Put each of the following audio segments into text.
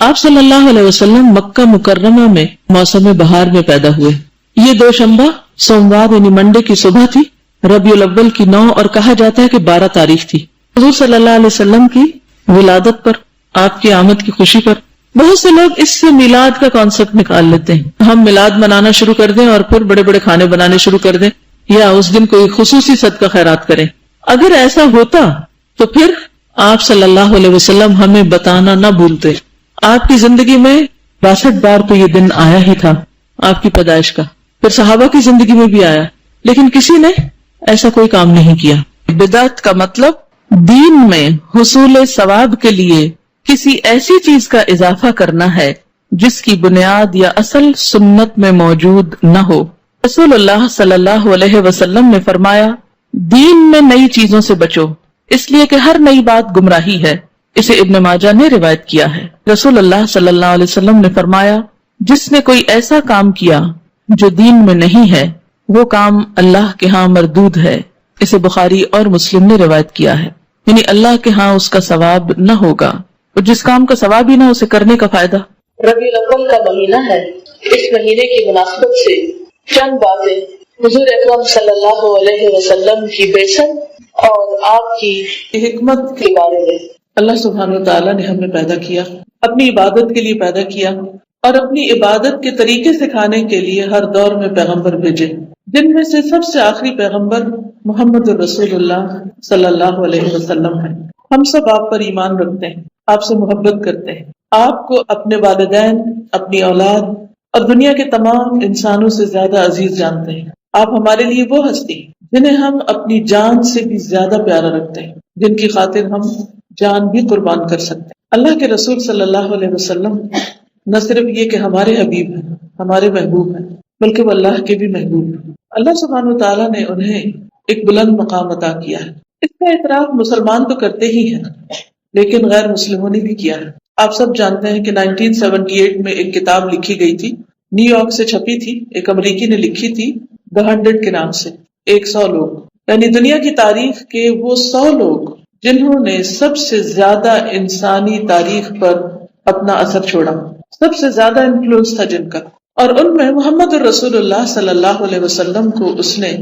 آپ صلی اللہ علیہ وسلم مکہ مکرمہ میں موسم بہار میں پیدا ہوئے. یہ دوشنبہ سوموار یعنی منڈے کی صبح تھی. ربیع الاول کی 9 اور کہا جاتا ہے کہ 12 تاریخ تھی. حضور صلی اللہ علیہ وسلم کی ولادت پر، آپ کی آمد کی خوشی پر بہت سے لوگ اس سے میلاد کا کانسیپٹ نکال لیتے ہیں. ہم میلاد منانا شروع کر دیں اور پھر بڑے بڑے کھانے بنانے شروع کر دیں یا اس دن کوئی خصوصی صدقہ خیرات کریں. اگر ایسا ہوتا تو پھر آپ صلی اللہ علیہ وسلم ہمیں بتانا نہ بھولتے. آپ کی زندگی میں 62 بار تو یہ دن آیا ہی تھا آپ کی پیدائش کا، پھر صحابہ کی زندگی میں بھی آیا، لیکن کسی نے ایسا کوئی کام نہیں کیا. بدعت کا مطلب دین میں حصول ثواب کے لیے کسی ایسی چیز کا اضافہ کرنا ہے جس کی بنیاد یا اصل سنت میں موجود نہ ہو. رسول اللہ صلی اللہ علیہ وسلم نے فرمایا، دین میں نئی چیزوں سے بچو، اس لیے کہ ہر نئی بات گمراہی ہے. اسے ابن ماجہ نے روایت کیا ہے. رسول اللہ صلی اللہ علیہ وسلم نے فرمایا، جس نے کوئی ایسا کام کیا جو دین میں نہیں ہے وہ کام اللہ کے ہاں مردود ہے. اسے بخاری اور مسلم نے روایت کیا ہے. یعنی اللہ کے ہاں اس کا ثواب نہ ہوگا، اور جس کام کا ثواب ہی نہ اسے کرنے کا فائدہ. ربیع الاول کا مہینہ ہے. اس مہینے کی مناسبت سے چند باتیں حضور اکرم صلی اللہ علیہ وسلم کی بعثت اور آپ کی حکمت کے بارے میں. اللہ سبحانہ وتعالیٰ نے ہمیں پیدا کیا، اپنی عبادت کے لیے پیدا کیا، اور اپنی عبادت کے طریقے سکھانے کے لیے ہر دور میں پیغمبر بھیجے، جن میں سے سب سے آخری پیغمبر محمد رسول اللہ صلی اللہ علیہ وسلم ہے. ہم سب آپ پر ایمان رکھتے ہیں، آپ سے محبت کرتے ہیں، آپ کو اپنے والدین، اپنی اولاد اور دنیا کے تمام انسانوں سے زیادہ عزیز جانتے ہیں. آپ ہمارے لیے وہ ہستی جنہیں ہم اپنی جان سے بھی زیادہ پیارا رکھتے ہیں، جن کی خاطر ہم جان بھی قربان کر سکتے ہیں. اللہ کے رسول صلی اللہ علیہ وسلم نہ صرف یہ کہ ہمارے حبیب ہیں، ہمارے محبوب ہیں، بلکہ وہ اللہ کے بھی محبوب ہیں. اللہ سبحانہ وتعالیٰ نے انہیں ایک بلند مقام عطا کیا ہے. اس کا اعتراف مسلمان تو کرتے ہی ہیں، لیکن غیر مسلموں نے بھی کیا ہے. آپ سب جانتے ہیں کہ 1978 میں ایک کتاب لکھی گئی تھی، نیو یارک سے چھپی تھی، ایک امریکی نے لکھی تھی، The 100 کے نام سے. 100 لوگ، یعنی دنیا کی تاریخ کے وہ 100 لوگ جنہوں نے سب سے زیادہ انسانی تاریخ پر اپنا اثر چھوڑا، سب سے زیادہ انفلوئنس تھا جن کا. اور ان میں محمد الرسول اللہ صلی اللہ علیہ وسلم کو اس نے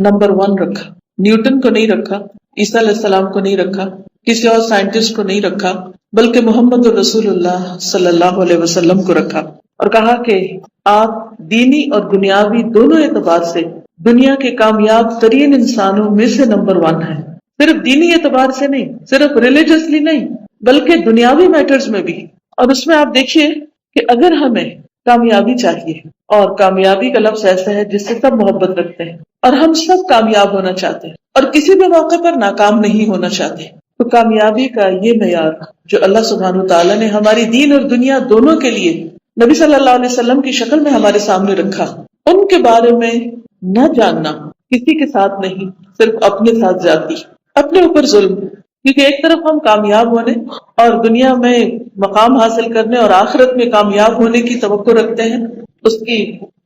نمبر 1 رکھا. نیوٹن کو نہیں رکھا، عیسیٰ علیہ السلام کو نہیں رکھا، کسی اور سائنٹسٹ کو نہیں رکھا، بلکہ محمد الرسول اللہ صلی اللہ علیہ وسلم کو رکھا، اور کہا کہ آپ دینی اور دنیاوی دونوں اعتبار سے دنیا کے کامیاب ترین انسانوں میں سے نمبر 1 ہیں. صرف دینی اعتبار سے نہیں، صرف ریلیجسلی نہیں، بلکہ دنیاوی میٹرز میں بھی. اور اس میں آپ دیکھیے کہ اگر ہمیں کامیابی چاہیے، اور کامیابی کا لفظ ایسا ہے جس سے سب محبت رکھتے ہیں، اور ہم سب کامیاب ہونا چاہتے ہیں اور کسی بھی موقع پر ناکام نہیں ہونا چاہتے، تو کامیابی کا یہ معیار جو اللہ سبحانہ وتعالیٰ نے ہماری دین اور دنیا دونوں کے لیے نبی صلی اللہ علیہ وسلم کی شکل میں ہمارے سامنے رکھا، ان کے بارے میں نہ جاننا، کسی کے ساتھ نہیں، صرف اپنے ساتھ زیادتی، اپنے اوپر ظلم. کیونکہ ایک طرف ہم کامیاب ہونے اور دنیا میں مقام حاصل کرنے اور آخرت میں کامیاب ہونے کی توقع رکھتے ہیں، اس کی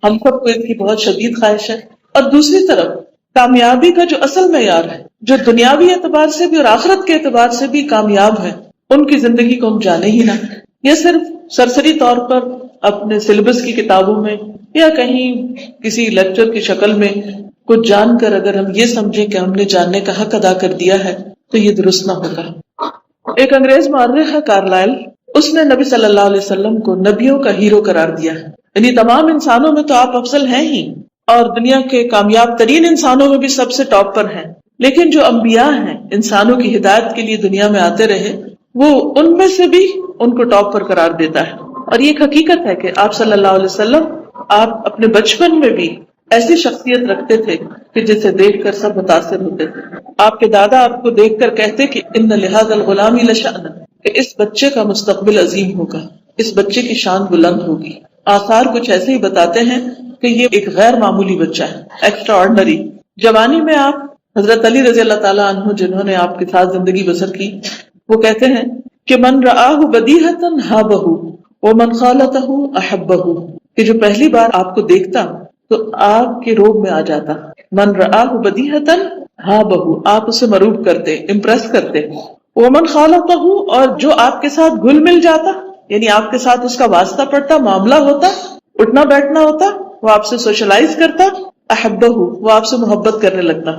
ہم سب کو اس کی بہت شدید خواہش ہے، اور دوسری طرف کامیابی کا جو اصل معیار ہے، جو دنیاوی اعتبار سے بھی اور آخرت کے اعتبار سے بھی کامیاب ہے، ان کی زندگی کو ہم جانے ہی نہ. یہ صرف سرسری طور پر اپنے سلیبس کی کتابوں میں یا کہیں کسی لیکچر کی شکل میں کچھ جان کر اگر ہم یہ سمجھیں کہ ہم نے جاننے کا حق ادا کر دیا ہے تو یہ درست نہ ہوگا. ایک انگریز مورخ ہے کارلائل، اس نے نبی صلی اللہ علیہ وسلم کو نبیوں کا ہیرو قرار دیا ہے. یعنی تمام انسانوں میں تو آپ افضل ہیں ہی، اور دنیا کے کامیاب ترین انسانوں میں بھی سب سے ٹاپ پر ہیں، لیکن جو انبیاء ہیں، انسانوں کی ہدایت کے لیے دنیا میں آتے رہے، وہ ان میں سے بھی ان کو ٹاپ پر قرار دیتا ہے. اور یہ ایک حقیقت ہے کہ آپ صلی اللہ علیہ وسلم آپ اپنے بچپن میں بھی ایسی شخصیت رکھتے تھے کہ جسے دیکھ کر سب متاثر ہوتے تھے. آپ کے دادا آپ کو دیکھ کر کہتے کہ ان لہذا الغلام لشأن، کہ اس بچے کا مستقبل عظیم ہوگا، اس بچے کی شان بلند ہوگی. آثار کچھ ایسے ہی بتاتے ہیں کہ یہ ایک غیر معمولی بچہ ہے، ایکسٹرا آرڈنری. جوانی میں آپ حضرت علی رضی اللہ تعالیٰ عنہ، جنہوں نے آپ کے ساتھ زندگی بسر کی، وہ کہتے ہیں کہ من رآہ بدیہۃ ہابہ ومن خالطہ احبہ، کہ جو پہلی بار آپ کو دیکھتا تو آپ کے روب میں آ جاتا. من رآہ بدیہۃ ہابہ، آپ اسے مروب کرتے، امپریس کرتے. ومن خالطہ، اور جو آپ کے ساتھ گھل مل جاتا یعنی آپ کے ساتھ اس کا واسطہ پڑتا، معاملہ ہوتا، اٹھنا بیٹھنا ہوتا، وہ آپ سے سوشلائز کرتا، احبہ وہ آپ سے محبت کرنے لگتا.